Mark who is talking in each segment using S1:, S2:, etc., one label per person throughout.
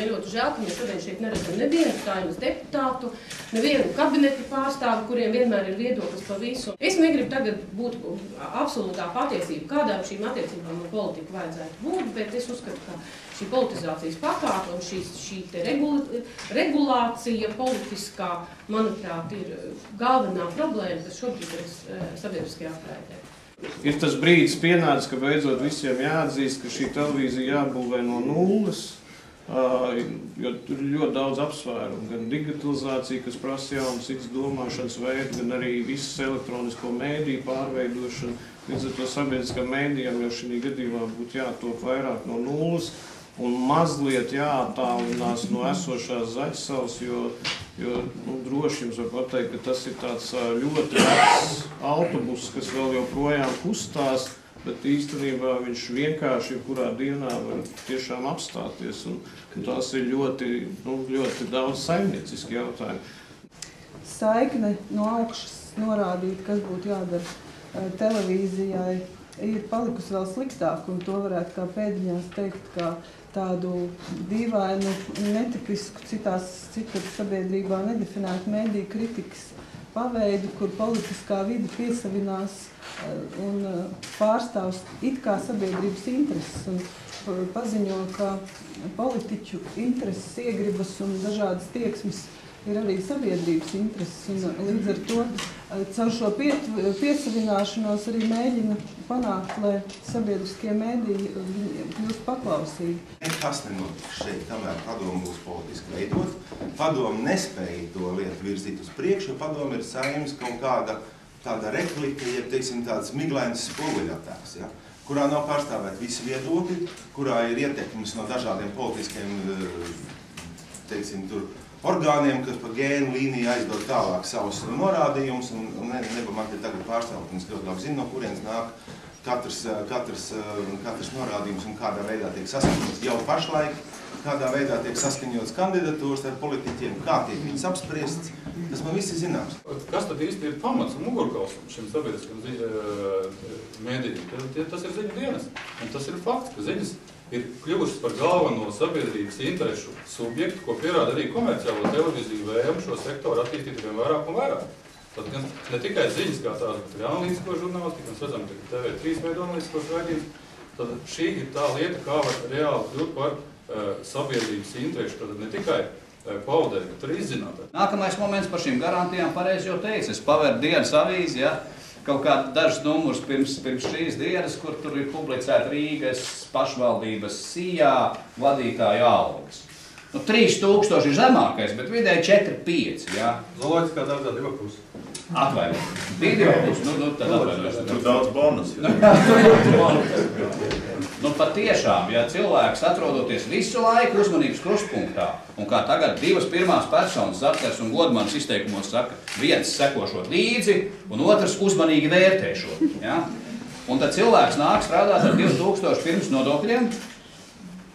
S1: ir ļoti žēl, ka mēs šodien šeit neredzam nevienu Saeimas deputātu, nevienu kabinetu pārstāvu, kuriem vienmēr ir viedoklis par visu. Es negribu tagad būt absolūtā patiesība, kādām šīm attiecībām un politika vajadzētu būt, bet es uzskatu, ka šī politizācijas pakāpe un šī regulācija politiskā, manuprāt, ir galvenā problēma, kas šobrīd ir sabiedriskajā aprēdē.
S2: Ir tas brīdis pienācis, ka beidzot visiem jāatzīst, ka šī televīzija jābūvē no nulles, jo tur ir ļoti daudz apsvērumu, gan digitalizācija, kas prasa jaunas citas domāšanas veidu, gan arī visas elektronisko mēdīju pārveidošana. Līdz ar to sabiedriskām mēdījām jau šī gadījumā būtu jātop vairāk no nulles un mazliet jāattālinās no esošās zaļsavas, jo droši jums var pateikt, ka tas ir tāds ļoti vecs autobus, kas vēl joprojām kustās, bet īstenībā viņš vienkārši jebkurā dienā var tiešām apstāties, un tās ir ļoti daudz saimnieciski jautājumi.
S3: Saikne no augšas norādīt, kas būtu jādara televīzijai, ir palikusi vēl sliktāk, un to varētu kā pēdiņās teikt, kā tādu dīvainu, netipisku, citur sabiedrībā nedefinētu mēdīju kritikas paveidu, kur politiskā vide piesavinās un pārstāvs it kā sabiedrības intereses un paziņo, ka politiķu intereses, iegribas un dažādas tieksmes ir arī sabiedrības intereses, un līdz ar to caur šo piesavināšanos arī mēģina panākt, lai sabiedriskie mēdīji kļūst paklausīgi.
S4: Nekas nenotiks šeit, kamēr padomu būs politiski veidot. Padomu nespēja to lietu virzīt uz priekšu, jo padomu ir Saeimas kaut kāda tāda replika, jeb, teiksim, tāds miglains spoguļattēls, ja? Kurā nav pārstāvēt visi viedokļi, kurā ir ietekmes no dažādiem politiskiem, teiksim, tur orgāniem, kas pa gēnu līniju aizdod tālāk savus norādījumus, un neba man te tagad pārstāvot, un es ļoti labi zinu, no kurienes nāk katrs norādījums un kādā veidā tiek saskaņots jau pašlaik, kādā veidā tiek saskaņots kandidatūras ar politiķiem, kā tiek viņas apspriests, tas man viss ir zināms.
S5: Kas tad īsti ir pamats un mugurkauls šim sabiedriskam mēdījiem? Tas ir ziņu dienas, un tas ir fakts, ka ziņas ir kļuvušas par galveno sabiedrības interešu subjektu, ko pierāda arī komerciālo televīziju vēlmu šo sektoru attīstīt vien vairāk un vairāk. Tad ne tikai ziņas kā tādas, bet arī analītisko žurnālistiku, mēs redzam, ka TV3 veido analītiskos raidījumus. Tad šī ir tā lieta, kā var reāli kļūt par sabiedrības interešu, tad ne tikai paudēt, bet arī izzinātāt.
S6: Nākamais moments par šīm garantijām pareizi jau teica. Es paveru dienas avīzi, ja, kaut kādi dažas numurus pirms šīs dienas, kur tur ir publicēta Rīgas pašvaldības sijā vadītāju algas. 3000 ir zemākais, bet vidēji 4-5, jā.
S5: Loģiski kā darbā 2,5.
S6: Atvainojiet. 2,5, tad atvainojiet.
S5: Tur daudz bonus.
S6: Patiešām, ja cilvēks atrodoties visu laiku uzmanības krustpunktā, un kā tagad divas pirmās personas Zakars un Godmanis izteikumos saka, viens sekošot līdzi, un otrs uzmanīgi vērtēšot, ja? Un tad cilvēks nāk strādāt ar 2000 pirms nodokļiem,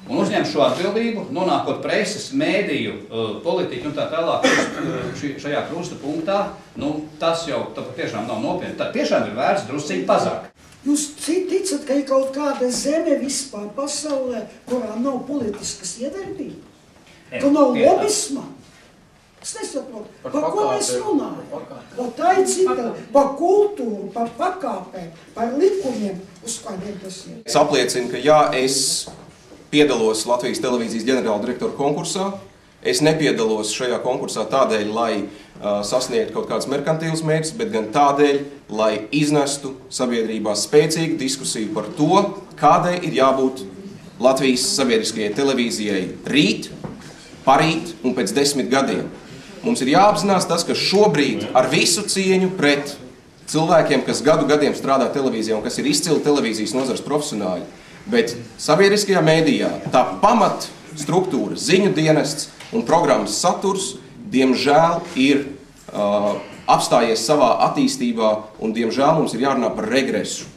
S6: un uzņem šo atbildību, nonākot preses, mēdīju, politiķu un tā tālāk šajā krusta punktā, tas jau patiešām nav nopietni. Tad tiešām ir vērts drusciņi pazāk.
S7: Jūs ticat, ka ir kaut kāda zeme vispār pasaulē, kurā nav politiskas iedarbības? Ka nav lobisma? Es nesaprotu, par ko mēs runājam? Tā ir cita, par kultūru, par pakāpēm, par likumiem, uz kādiem tas ir.
S8: Es apliecinu, ka jā, es piedalos Latvijas televīzijas ģenerāla direktora konkursā. Es nepiedalos šajā konkursā tādēļ, lai sasniegtu kaut kāds merkantīls mērķis, bet gan tādēļ, lai iznestu sabiedrībā spēcīgu diskusiju par to, kādai ir jābūt Latvijas sabiedriskajai televīzijai rīt, parīt un pēc 10 gadiem. Mums ir jāapzinās tas, ka šobrīd ar visu cieņu pret cilvēkiem, kas gadiem strādā televīzijā un kas ir izcili televīzijas nozares profesionāļi, bet sabiedriskajā mēdījā tā pamat struktūra, ziņu dienests un programmas saturs, diemžēl ir apstājies savā attīstībā un, diemžēl, mums ir jārunā par regresu.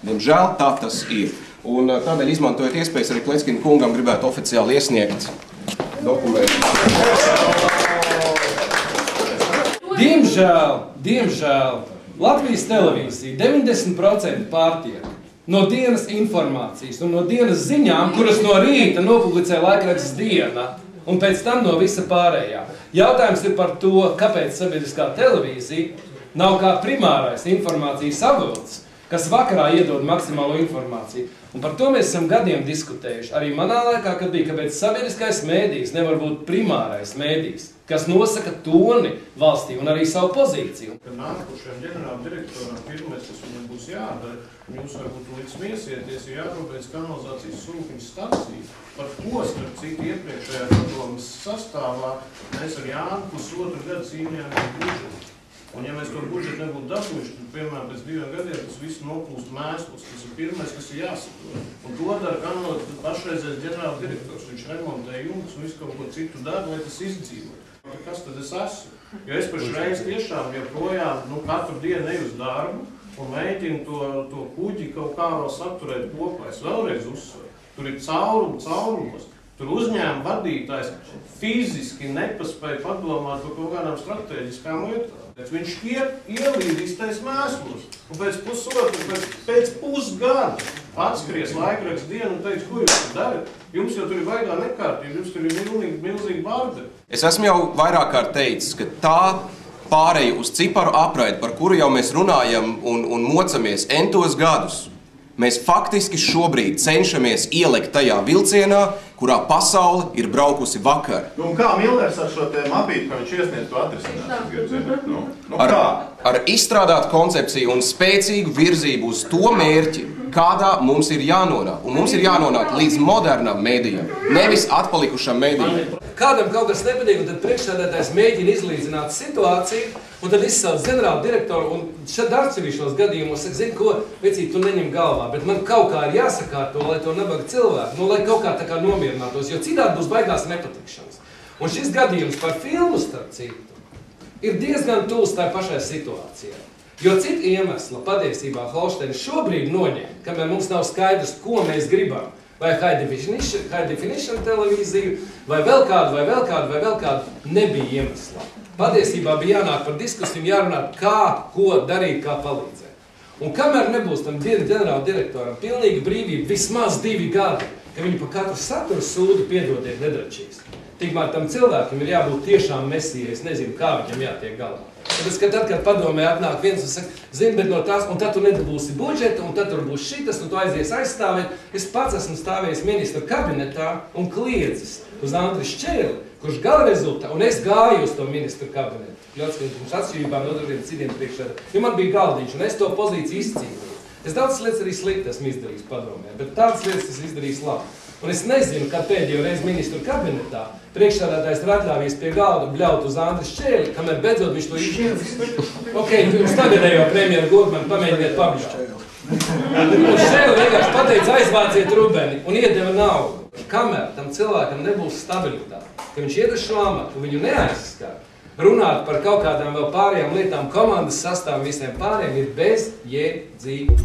S8: Diemžēl tā tas ir. Un tādēļ, izmantojot iespējas, arī Kleckina kungam gribētu oficiāli iesniegt dokumentu.
S9: Diemžēl, Latvijas televīzija 90% pārtiek no dienas informācijas un no dienas ziņām, kuras no rīta nopublicē laikraksts Diena. un pēc tam no visa pārējā. Jautājums ir par to, kāpēc sabiedriskā televīzija nav kā primārais informācijas avots, kas vakarā iedod maksimālo informāciju. Un par to mēs esam gadiem diskutējuši. Arī manā laikā, kad bija, kāpēc sabiedriskais mēdījis nevar būt primārais mēdījis, kas nosaka toni valstī un arī savu pozīciju.
S2: Kad nākušajam ģenerāla direktoram pirmais, kas viņam būs jādara, un jūs varbūt līdz miesieties, ir jārūpēs kanalizācijas sūkņu staciju. Par ko, starp citu, iepriekšējā padomes sastāvā mēs ar Jānu pusotru gadu cīnījāmies budžetu. Un ja mēs to budžetu nebūtu dabūjuši, tad, piemēram, pēc 2 gadiem tas viss noplūst mēslos. Tas ir pirmais, kas ir jāsaprot. Un to dara pašreizējais ģenerāla direktors. Viņš remontē jumtus un visu kaut ko citu dara, lai tas izdzīvo. Kas tad es esmu? Jo es pašreiz tiešām joprojām katru dienu neju uz darbu un mēģinu to kuģi kaut kā vēl saturēt kopā. Es vēlreiz uzsveru. Tur ir caurumos. Tur uzņēmuma vadītājs fiziski nepaspēja padomāt par kaut kādām strateģiskām lietām. Viņš ielīdīs mēslos, un pēc pusgada atskries laikraksts dienu un teiks, ko jūs darat? Jums jau tur ir baigā nekārtība, jums tur ir milzīgi bārdi.
S8: Es esmu jau vairāk kārt teicis, ka tā pāreja uz ciparu apraidi, par kuru jau mēs runājam un mocamies entos gadus, mēs faktiski šobrīd cenšamies ielikt tajā vilcienā, kurā pasaule ir braukusi vakar.
S10: Un kā Millers ar šo te mapīti, ka viņš iesniedz to atrisināt?
S8: Ar izstrādāt koncepciju un spēcīgu virzību uz to mērķi, kādā mums ir jānonāk. Un mums ir jānonāk līdz modernam mēdījam, nevis atpalikušam mēdījam.
S9: Kādam kaut kas nepatīk, un tad priekšsēdētājs mēģina izlīdzināt situāciju, un tad izsauc ģenerāla direktoru, un šad atsevišķos gadījumos saka, zini ko, vecīt, tu neņem galvā, bet man kaut kā ir jāsakārto, lai to nabaga cilvēku, lai kaut kā tā kā nomierinātos, jo citādi būs baigās nepatikšanas. Un šis gadījums par filmu, starp citu, ir diezgan tūs tā pašai situācijai. Jo citu iemeslu patiesībā Holšteins šobrīd noņem, kamēr mums nav skaidrs, ko mēs gribam. Vai high definition televīziju, vai vēl kādu, nebija iemesla. Patiesībā bija jānāk par diskusiju, jārunā, ko darīt, kā palīdzēt. Un kamēr nebūs tam ģenerāla direktoram pilnīga brīvība, vismaz 2 gadi, ka viņi pa katru saturu sūdu piedodiet nedračīs. Tikmēr tam cilvēkam ir jābūt tiešām mesijai, es nezinu, kā viņam jātiek galā. Tāpēc, ka tad, kad padomē atnāk viens un saka, zini, bet no tās, un tad tu nedabūsi budžetu, un tad tur būs šitas, un tu aizies aizstāvēt. Es pats esmu stāvējis ministra kabinetā un kliedzis uz Andris Šķēli, kurš gala rezultā, un es gāju uz to ministra kabinetu. Ļauts, ka mums atšķirībā no dažiem citiem priekšsēdētājiem, jo man bija galdiņš, un es to pozīciju izcīnīju. Es daudzas lietas arī slikti esmu izdarījis padomē, bet tādas lietas es izdarījis labi. Un es nezinu, kad pēdējo reizi ministru kabinetā priekšsēdētājs ir atļāvies pie galda bļaut uz Andris Šķēli, kamēr beidzot viņš to izdarīja. Ok, jūs tagadējo premjeru Gurmanu pamēģiniet pabļaut. Un Šķēli vienkārši pateica aizvāciet Rubeni un iedeva naudu. Kamēr tam cilvēkam nebūs stabilitāte, ka viņš ied uz šo amatu un viņu neaizskar, runāt par kaut kādām vēl pārējām lietām, komandas sastāvam visiem pārējiem ir bezjēdzīgi.